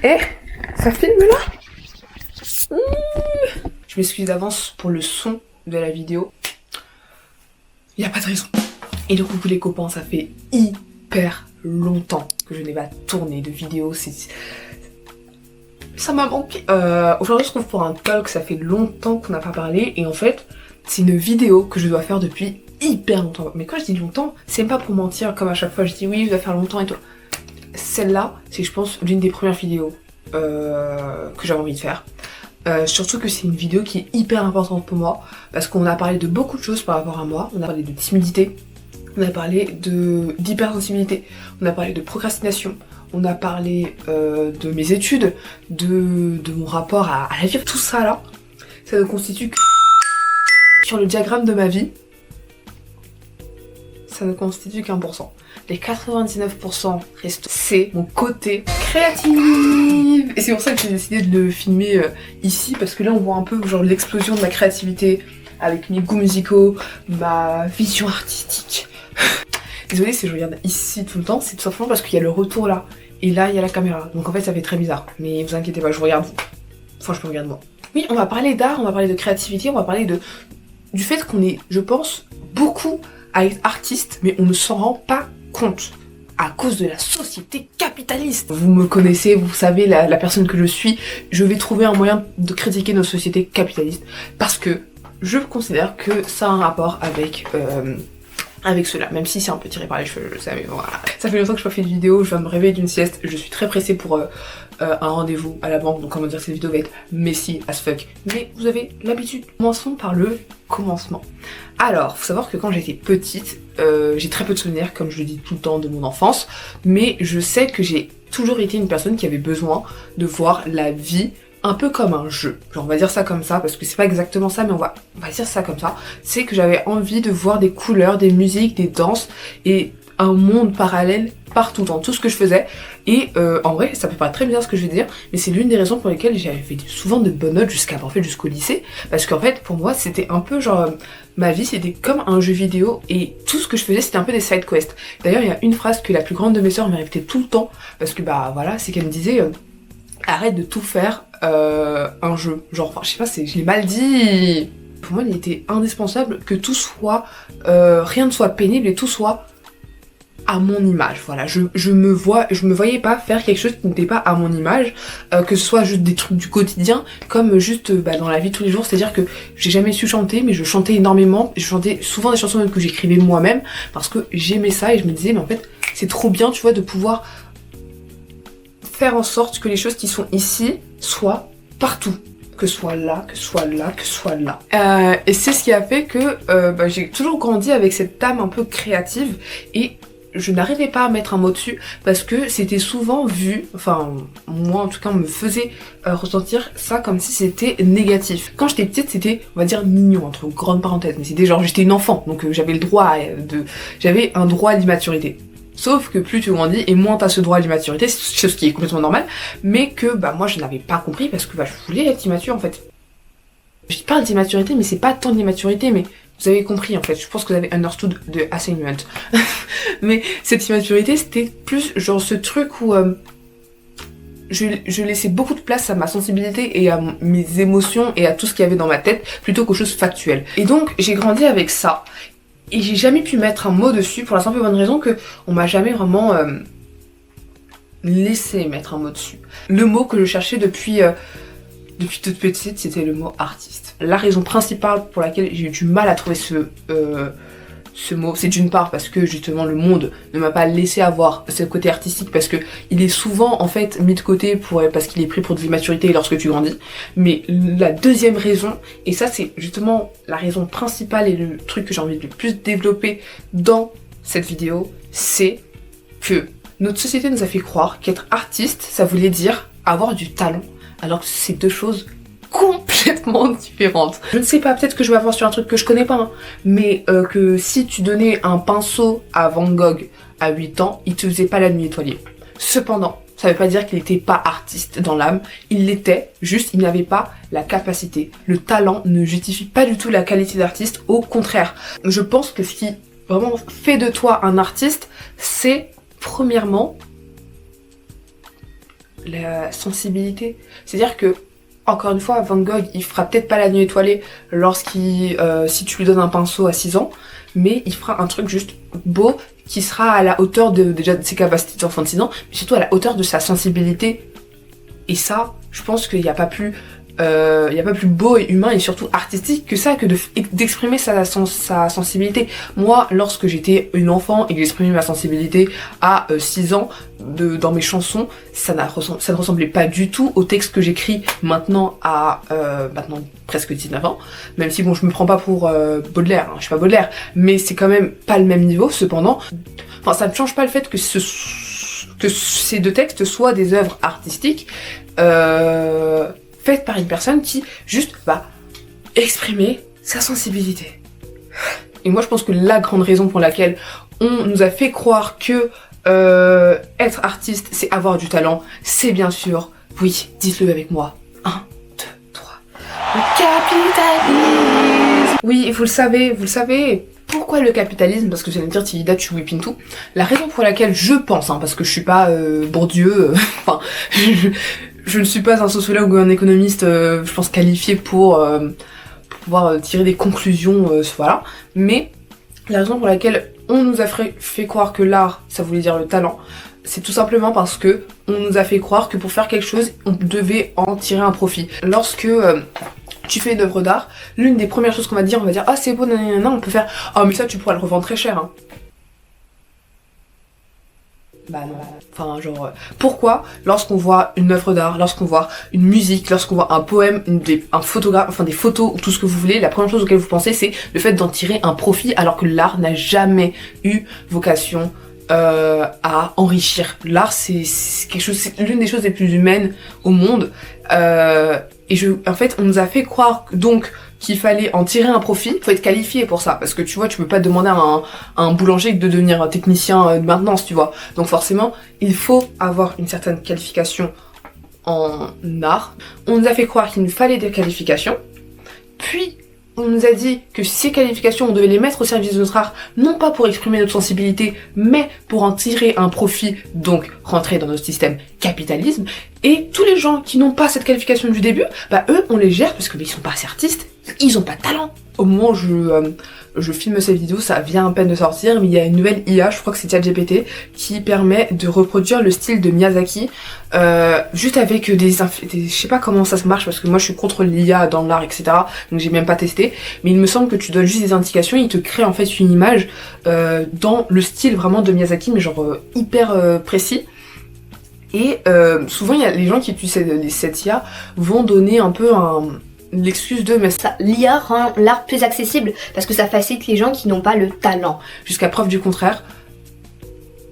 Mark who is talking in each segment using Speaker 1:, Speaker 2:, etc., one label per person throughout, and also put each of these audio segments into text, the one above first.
Speaker 1: Eh, ça filme là? Je m'excuse d'avance pour le son de la vidéo. Il n'y a pas de raison. Et du coup les copains, ça fait hyper longtemps que je n'ai pas tourné de vidéo. Ça m'a manqué. Aujourd'hui je trouve pour un talk, ça fait longtemps qu'on n'a pas parlé. Et en fait, c'est une vidéo que je dois faire depuis hyper longtemps. Mais quand je dis longtemps, c'est même pas pour mentir, comme à chaque fois je dis oui, je dois faire longtemps et tout. Celle-là, c'est je pense l'une des premières vidéos que j'avais envie de faire. Surtout que c'est une vidéo qui est hyper importante pour moi parce qu'on a parlé de beaucoup de choses par rapport à moi. On a parlé de timidité, on a parlé d'hypersensibilité, on a parlé de procrastination, on a parlé de mes études, de mon rapport à la vie. Tout ça là, ça ne constitue que sur le diagramme de ma vie, ça ne constitue qu'1%. Les 99% restants, c'est mon côté créatif. Et c'est pour ça que j'ai décidé de le filmer ici, parce que là on voit un peu genre l'explosion de ma créativité avec mes goûts musicaux, ma vision artistique. Désolée si je regarde ici tout le temps, c'est tout simplement parce qu'il y a le retour là, et là il y a la caméra. Donc en fait ça fait très bizarre, mais vous inquiétez pas, je regarde vous. Enfin je me regarde moi. Oui, on va parler d'art, on va parler de créativité, on va parler du fait qu'on est, je pense, beaucoup à être artiste, mais on ne s'en rend pas compte à cause de la société capitaliste. Vous me connaissez, vous savez la personne que je suis, je vais trouver un moyen de critiquer nos sociétés capitalistes parce que je considère que ça a un rapport avec cela, même si c'est un peu tiré par les cheveux, je sais, mais voilà. Ça fait longtemps que je n'ai pas fait de vidéo, je viens de me réveiller d'une sieste, je suis très pressée pour un rendez-vous à la banque, donc comment dire, cette vidéo va être messy as fuck. Mais vous avez l'habitude. Commençons par le commencement. Alors, faut savoir que quand j'étais petite, j'ai très peu de souvenirs, comme je le dis tout le temps, de mon enfance, mais je sais que j'ai toujours été une personne qui avait besoin de voir la vie un peu comme un jeu. Genre on va dire ça comme ça, parce que c'est pas exactement ça, mais on va dire ça comme ça. C'est que j'avais envie de voir des couleurs, des musiques, des danses, et un monde parallèle partout dans tout ce que je faisais. Et en vrai, ça peut paraître très bizarre ce que je vais dire, mais c'est l'une des raisons pour lesquelles j'avais fait souvent de bonnes notes jusqu'au lycée, parce qu'en fait pour moi c'était un peu genre ma vie c'était comme un jeu vidéo et tout ce que je faisais c'était un peu des side quests. D'ailleurs il y a une phrase que la plus grande de mes sœurs me répétait tout le temps, parce que bah voilà, c'est qu'elle me disait arrête de tout faire un jeu. Genre, enfin, je sais pas, je l'ai mal dit. Pour moi, il était indispensable que tout soit, rien ne soit pénible et tout soit à mon image. Voilà, je me voyais pas faire quelque chose qui n'était pas à mon image, que ce soit juste des trucs du quotidien, comme juste dans la vie de tous les jours. C'est-à-dire que j'ai jamais su chanter, mais je chantais énormément. Je chantais souvent des chansons que j'écrivais moi-même parce que j'aimais ça et je me disais, mais en fait, c'est trop bien, tu vois, de pouvoir faire en sorte que les choses qui sont ici soient partout, que ce soit là, que ce soit là, que ce soit là. Et c'est ce qui a fait que j'ai toujours grandi avec cette âme un peu créative et je n'arrivais pas à mettre un mot dessus parce que c'était souvent vu, enfin moi en tout cas on me faisait ressentir ça comme si c'était négatif. Quand j'étais petite c'était on va dire mignon entre grandes parenthèses, mais c'était genre j'étais une enfant donc j'avais un droit à l'immaturité. Sauf que plus tu grandis et moins t'as ce droit à l'immaturité, ce qui est complètement normal, mais que moi je n'avais pas compris parce que je voulais être immature en fait. Je parle d'immaturité mais c'est pas tant d'immaturité, mais vous avez compris en fait, je pense que vous avez understood the assignment. Mais cette immaturité c'était plus genre ce truc où je laissais beaucoup de place à ma sensibilité et à mes émotions et à tout ce qu'il y avait dans ma tête plutôt qu'aux choses factuelles. Et donc j'ai grandi avec ça. Et j'ai jamais pu mettre un mot dessus pour la simple et bonne raison que on m'a jamais vraiment laissé mettre un mot dessus. Le mot que je cherchais depuis toute petite, c'était le mot artiste. La raison principale pour laquelle j'ai eu du mal à trouver ce mot, c'est d'une part parce que justement le monde ne m'a pas laissé avoir ce côté artistique parce que il est souvent en fait mis de côté parce qu'il est pris pour de l'immaturité lorsque tu grandis. Mais la deuxième raison, et ça c'est justement la raison principale et le truc que j'ai envie de le plus développer dans cette vidéo, c'est que notre société nous a fait croire qu'être artiste, ça voulait dire avoir du talent, alors que c'est deux choses complètement différentes. Je ne sais pas, peut-être que je vais avoir sur un truc que je connais pas, hein, mais que si tu donnais un pinceau à Van Gogh à 8 ans, il te faisait pas la nuit étoilée. Cependant, ça veut pas dire qu'il était pas artiste dans l'âme, il l'était, juste il n'avait pas la capacité. Le talent ne justifie pas du tout la qualité d'artiste, au contraire. Je pense que ce qui vraiment fait de toi un artiste, c'est premièrement la sensibilité. C'est-à-dire que, encore une fois, Van Gogh, il fera peut-être pas la nuit étoilée si tu lui donnes un pinceau à 6 ans, mais il fera un truc juste beau qui sera à la hauteur déjà de ses capacités d'enfant de 6 ans, mais surtout à la hauteur de sa sensibilité. Et ça, je pense qu'il n'y a pas plus beau et humain et surtout artistique que ça, que d'exprimer sa sensibilité. Moi, lorsque j'étais une enfant et que j'exprimais ma sensibilité à 6 ans dans mes chansons, ça ne ressemblait pas du tout au texte que j'écris maintenant à maintenant presque 19 ans. Même si bon, je me prends pas pour Baudelaire, hein, je suis pas Baudelaire, mais c'est quand même pas le même niveau. Cependant, enfin, ça ne change pas le fait que ces deux textes soient des œuvres artistiques faites par une personne qui juste va exprimer sa sensibilité. Et moi je pense que la grande raison pour laquelle on nous a fait croire que être artiste c'est avoir du talent, c'est bien sûr, oui, dites-le avec moi, 1, 2, 3, le capitalisme. Oui, vous le savez. Pourquoi le capitalisme? Parce que vous allez me dire, Tilida, tu whipping tout. La raison pour laquelle je pense, parce que je suis pas Bourdieu, enfin, je ne suis pas un sociologue ou un économiste, je pense, qualifié pour pouvoir tirer des conclusions, voilà. Mais la raison pour laquelle on nous a fait croire que l'art, ça voulait dire le talent, c'est tout simplement parce que on nous a fait croire que pour faire quelque chose, on devait en tirer un profit. Lorsque tu fais une œuvre d'art, l'une des premières choses qu'on va dire, ah c'est beau, nanana, on peut faire, ah mais ça tu pourras le revendre très cher, hein. Bah non. Enfin genre, pourquoi lorsqu'on voit une œuvre d'art, lorsqu'on voit une musique, lorsqu'on voit un poème, un photographe, enfin des photos, tout ce que vous voulez, la première chose auquel vous pensez c'est le fait d'en tirer un profit alors que l'art n'a jamais eu vocation à enrichir. L'art c'est quelque chose, c'est l'une des choses les plus humaines au monde. En fait, on nous a fait croire donc qu'il fallait en tirer un profit. Faut être qualifié pour ça, parce que tu vois, tu peux pas demander à un boulanger de devenir un technicien de maintenance, tu vois. Donc forcément, il faut avoir une certaine qualification en art. On nous a fait croire qu'il nous fallait des qualifications, puis on nous a dit que ces qualifications, on devait les mettre au service de notre art, non pas pour exprimer notre sensibilité, mais pour en tirer un profit, donc rentrer dans notre système capitalisme. Et tous les gens qui n'ont pas cette qualification du début, bah eux, on les gère parce que ils sont pas assez artistes, ils ont pas de talent. Au moment où je filme cette vidéo, ça vient à peine de sortir, mais il y a une nouvelle IA, je crois que c'est ChatGPT, qui permet de reproduire le style de Miyazaki, juste avec je sais pas comment ça se marche, parce que moi je suis contre l'IA dans l'art, etc. Donc j'ai même pas testé, mais il me semble que tu donnes juste des indications, il te crée en fait une image dans le style vraiment de Miyazaki, mais genre hyper précis. Et souvent il y a les gens qui utilisent cette IA vont donner un peu l'excuse de mais
Speaker 2: ça, l'IA rend l'art plus accessible parce que ça facilite les gens qui n'ont pas le talent.
Speaker 1: Jusqu'à preuve du contraire,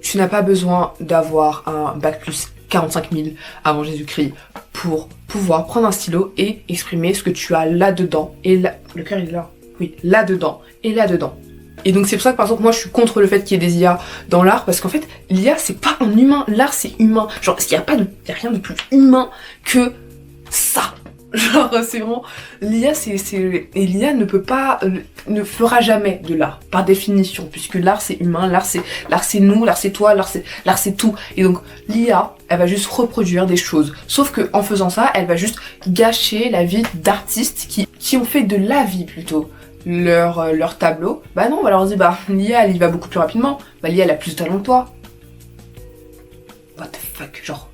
Speaker 1: tu n'as pas besoin d'avoir un bac plus 45 000 avant Jésus-Christ pour pouvoir prendre un stylo et exprimer ce que tu as là-dedans. Et là, le cœur il est là. Oui, là-dedans et là-dedans. Et donc c'est pour ça que par exemple moi je suis contre le fait qu'il y ait des IA dans l'art, parce qu'en fait l'IA c'est pas un humain, l'art c'est humain. Genre il y a rien de plus humain que ça. Genre c'est vraiment l'IA et l'IA ne fera jamais de l'art par définition, puisque l'art c'est humain, l'art c'est nous, l'art c'est toi, l'art c'est tout. Et donc l'IA elle va juste reproduire des choses, sauf que en faisant ça elle va juste gâcher la vie d'artistes qui ont fait de la vie plutôt leur tableau. Bah non, on va leur dire bah l'IA elle y va beaucoup plus rapidement, bah l'IA elle a plus de talent que toi. What the fuck, genre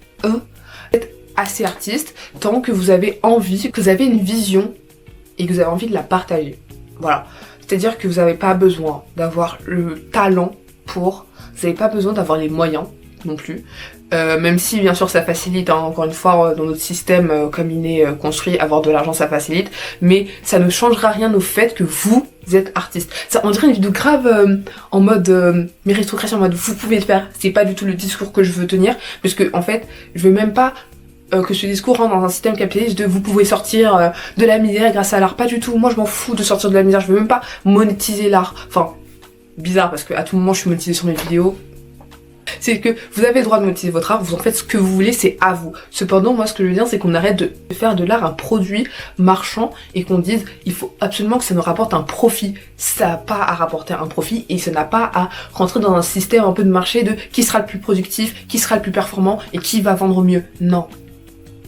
Speaker 1: assez artiste tant que vous avez envie, que vous avez une vision et que vous avez envie de la partager. Voilà. C'est-à-dire que vous n'avez pas besoin d'avoir le talent vous n'avez pas besoin d'avoir les moyens non plus. Même si bien sûr ça facilite, hein, encore une fois dans notre système comme il est construit, avoir de l'argent ça facilite, mais ça ne changera rien au fait que vous êtes artiste. Ça, on dirait une vidéo grave en mode méritocratie, en mode vous pouvez le faire. C'est pas du tout le discours que je veux tenir, parce que en fait je veux même pas que ce discours rentre dans un système capitaliste de vous pouvez sortir de la misère grâce à l'art. Pas du tout. Moi je m'en fous de sortir de la misère, je veux même pas monétiser l'art. Enfin, bizarre parce que à tout moment je suis monétisée sur mes vidéos. C'est que vous avez le droit de monétiser votre art, vous en faites ce que vous voulez, c'est à vous. Cependant, moi ce que je veux dire, c'est qu'on arrête de faire de l'art un produit marchand et qu'on dise il faut absolument que ça nous rapporte un profit. Ça n'a pas à rapporter un profit et ça n'a pas à rentrer dans un système un peu de marché de qui sera le plus productif, qui sera le plus performant et qui va vendre mieux. Non.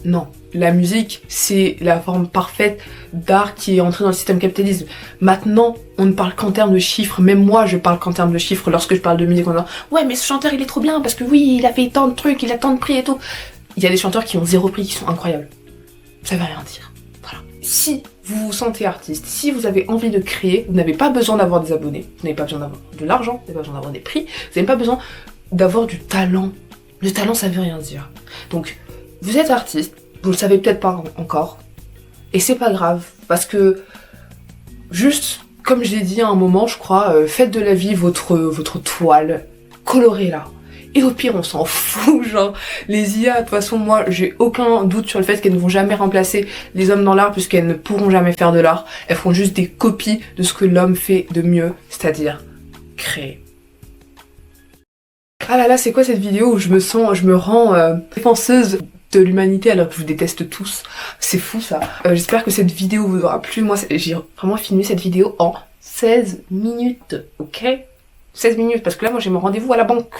Speaker 1: Non. La musique, c'est la forme parfaite d'art qui est entrée dans le système capitalisme. Maintenant, on ne parle qu'en termes de chiffres. Même moi, je parle qu'en termes de chiffres lorsque je parle de musique. On dit ouais, mais ce chanteur, il est trop bien parce que oui, il a fait tant de trucs, il a tant de prix et tout. Il y a des chanteurs qui ont 0 prix, qui sont incroyables. Ça veut rien dire. Voilà. Si vous vous sentez artiste, si vous avez envie de créer, vous n'avez pas besoin d'avoir des abonnés, vous n'avez pas besoin d'avoir de l'argent, vous n'avez pas besoin d'avoir des prix, vous n'avez pas besoin d'avoir du talent. Le talent, ça veut rien dire. Donc, vous êtes artiste. Vous le savez peut-être pas encore. Et c'est pas grave. Parce que, juste, comme je l'ai dit à un moment, je crois, faites de la vie votre toile. Colorez-la. Et au pire, on s'en fout, genre. Les IA, de toute façon, moi, j'ai aucun doute sur le fait qu'elles ne vont jamais remplacer les hommes dans l'art, puisqu'elles ne pourront jamais faire de l'art. Elles feront juste des copies de ce que l'homme fait de mieux, c'est-à-dire créer. Ah là là, c'est quoi cette vidéo où je me rends défenseuse de l'humanité alors que je vous déteste tous. C'est fou ça. J'espère que cette vidéo vous aura plu. Moi, j'ai vraiment filmé cette vidéo en 16 minutes, ok? 16 minutes, parce que là, moi, j'ai mon rendez-vous à la banque.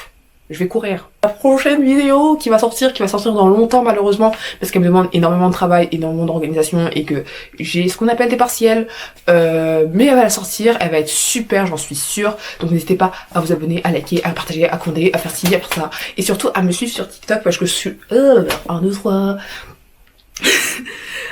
Speaker 1: Je vais courir. La prochaine vidéo qui va sortir dans longtemps malheureusement, parce qu'elle me demande énormément de travail, énormément d'organisation et que j'ai ce qu'on appelle des partiels. Mais elle va sortir, elle va être super, j'en suis sûre. Donc n'hésitez pas à vous abonner, à liker, à partager, à commenter, à faire ci, à faire ça. Et surtout à me suivre sur TikTok parce que je suis... 1, 2, 3...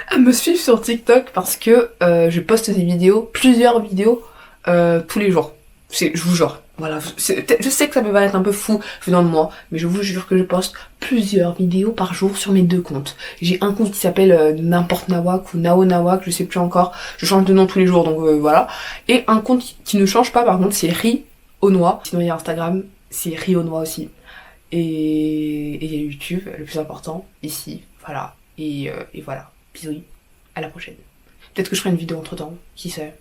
Speaker 1: à me suivre sur TikTok parce que je poste des vidéos, plusieurs vidéos tous les jours. Je vous jure. Voilà, je sais que ça peut paraître un peu fou venant de moi, mais je vous jure que je poste plusieurs vidéos par jour sur mes 2 comptes. J'ai un compte qui s'appelle n'importe Nawak ou Nao Nawak, je sais plus encore, je change de nom tous les jours donc voilà. Et un compte qui ne change pas par contre, c'est Ri au Noix. Sinon il y a Instagram, c'est Ri au Noix aussi. Et il y a YouTube, le plus important, ici, voilà. Et voilà, bisous, à la prochaine. Peut-être que je ferai une vidéo entre temps, qui sait.